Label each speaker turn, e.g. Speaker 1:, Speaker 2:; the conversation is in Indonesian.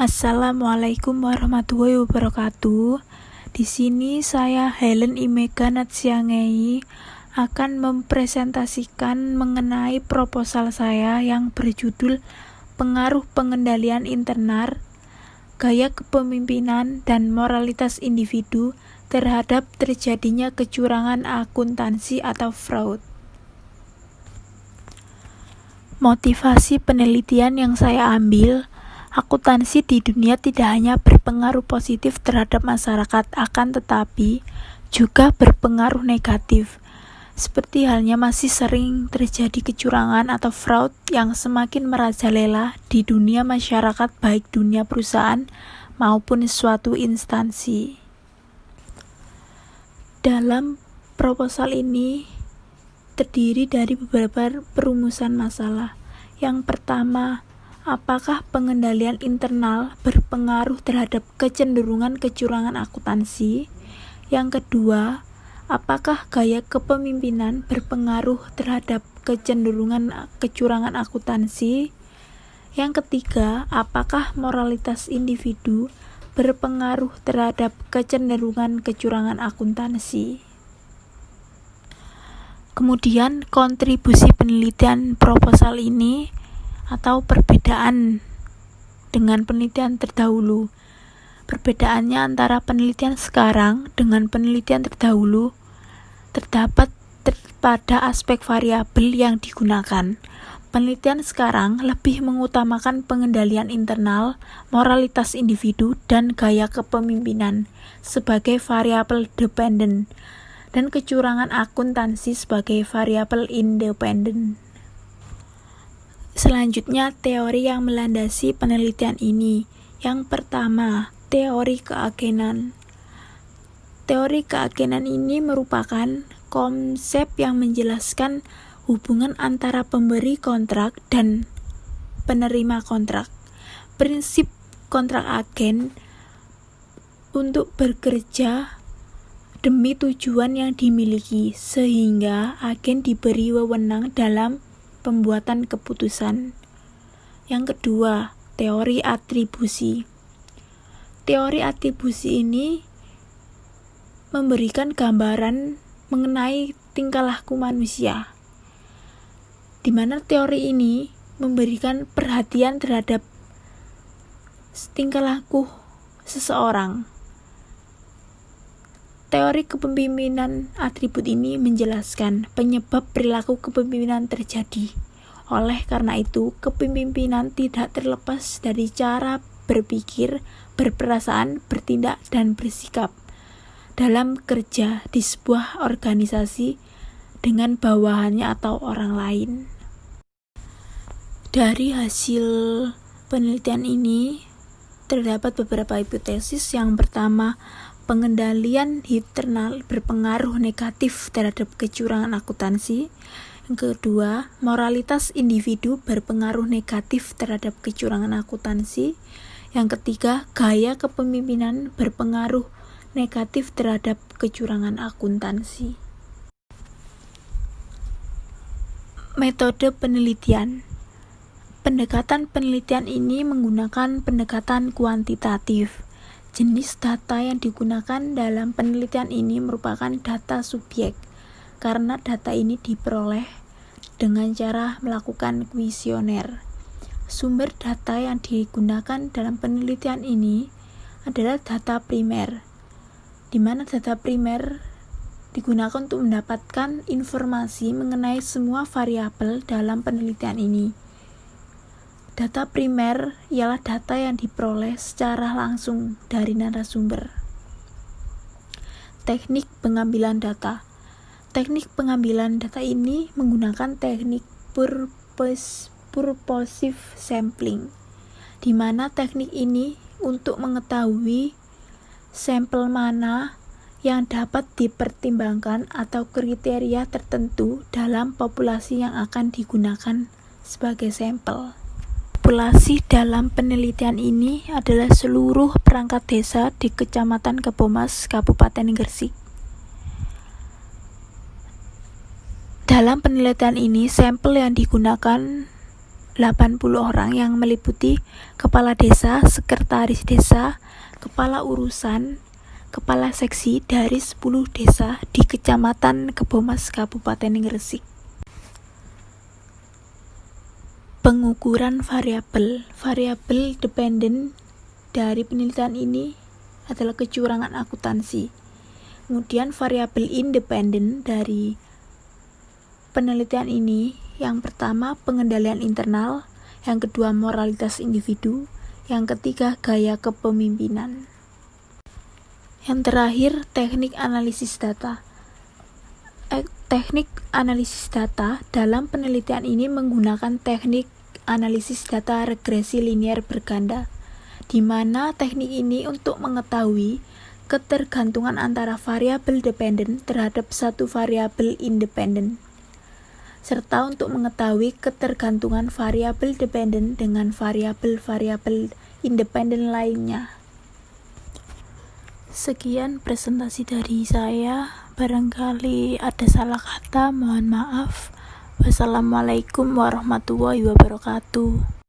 Speaker 1: Assalamualaikum warahmatullahi wabarakatuh. Di sini saya Helen Imega Natsiangei akan mempresentasikan mengenai proposal saya yang berjudul Pengaruh Pengendalian Internal, Gaya Kepemimpinan dan Moralitas Individu terhadap terjadinya kecurangan akuntansi atau fraud. Motivasi penelitian yang saya ambil, akuntansi di dunia tidak hanya berpengaruh positif terhadap masyarakat, akan tetapi juga berpengaruh negatif. Seperti halnya masih sering terjadi kecurangan atau fraud yang semakin merajalela di dunia masyarakat, baik dunia perusahaan maupun suatu instansi. Dalam proposal ini terdiri dari beberapa perumusan masalah. Yang pertama, apakah pengendalian internal berpengaruh terhadap kecenderungan kecurangan akuntansi? Yang kedua, apakah gaya kepemimpinan berpengaruh terhadap kecenderungan kecurangan akuntansi? Yang ketiga, apakah moralitas individu berpengaruh terhadap kecenderungan kecurangan akuntansi? Kemudian kontribusi penelitian proposal ini atau perbedaan dengan penelitian terdahulu. Perbedaannya antara penelitian sekarang dengan penelitian terdahulu terdapat pada aspek variabel yang digunakan. Penelitian sekarang lebih mengutamakan pengendalian internal, moralitas individu, dan gaya kepemimpinan sebagai variabel dependen, dan kecurangan akuntansi sebagai variabel independen. Selanjutnya, teori yang melandasi penelitian ini. Yang pertama, teori keagenan. Teori keagenan ini merupakan konsep yang menjelaskan hubungan antara pemberi kontrak dan penerima kontrak. Prinsip kontrak agen untuk bekerja demi tujuan yang dimiliki, sehingga agen diberi wewenang dalam pembuatan keputusan. Yang kedua, teori atribusi. Teori atribusi ini memberikan gambaran mengenai tingkah laku manusia, di mana teori ini memberikan perhatian terhadap tingkah laku seseorang. Teori kepemimpinan atribut ini menjelaskan penyebab perilaku kepemimpinan terjadi. Oleh karena itu, kepemimpinan tidak terlepas dari cara berpikir, berperasaan, bertindak, dan bersikap dalam kerja di sebuah organisasi dengan bawahannya atau orang lain. Dari hasil penelitian ini terdapat beberapa hipotesis. Yang pertama, pengendalian internal berpengaruh negatif terhadap kecurangan akuntansi. Yang kedua, moralitas individu berpengaruh negatif terhadap kecurangan akuntansi. Yang ketiga, gaya kepemimpinan berpengaruh negatif terhadap kecurangan akuntansi. Metode penelitian. Pendekatan penelitian ini menggunakan pendekatan kuantitatif. Jenis data yang digunakan dalam penelitian ini merupakan data subjek, karena data ini diperoleh dengan cara melakukan kuesioner. Sumber data yang digunakan dalam penelitian ini adalah data primer, di mana data primer digunakan untuk mendapatkan informasi mengenai semua variabel dalam penelitian ini. Data primer ialah data yang diperoleh secara langsung dari narasumber. Teknik pengambilan data. Teknik pengambilan data ini menggunakan teknik purposive sampling, di mana teknik ini untuk mengetahui sampel mana yang dapat dipertimbangkan atau kriteria tertentu dalam populasi yang akan digunakan sebagai sampel. Populasi dalam penelitian ini adalah seluruh perangkat desa di Kecamatan Kebomas, Kabupaten Gresik. Dalam penelitian ini, sampel yang digunakan orang yang meliputi kepala desa, sekretaris desa, kepala urusan, kepala seksi dari 10 desa di Kecamatan Kebomas, Kabupaten Gresik. Pengukuran variabel dependen dari penelitian ini adalah kecurangan akuntansi. Kemudian variabel independen dari penelitian ini, yang pertama pengendalian internal, yang kedua moralitas individu, yang ketiga gaya kepemimpinan. Yang terakhir teknik analisis data. Teknik analisis data dalam penelitian ini menggunakan teknik analisis data regresi linear berganda, di mana teknik ini untuk mengetahui ketergantungan antara variabel dependen terhadap satu variabel independen, serta untuk mengetahui ketergantungan variabel dependen dengan variabel-variabel independen lainnya. Sekian presentasi dari saya. Barangkali ada salah kata, mohon maaf. Wassalamualaikum warahmatullahi wabarakatuh.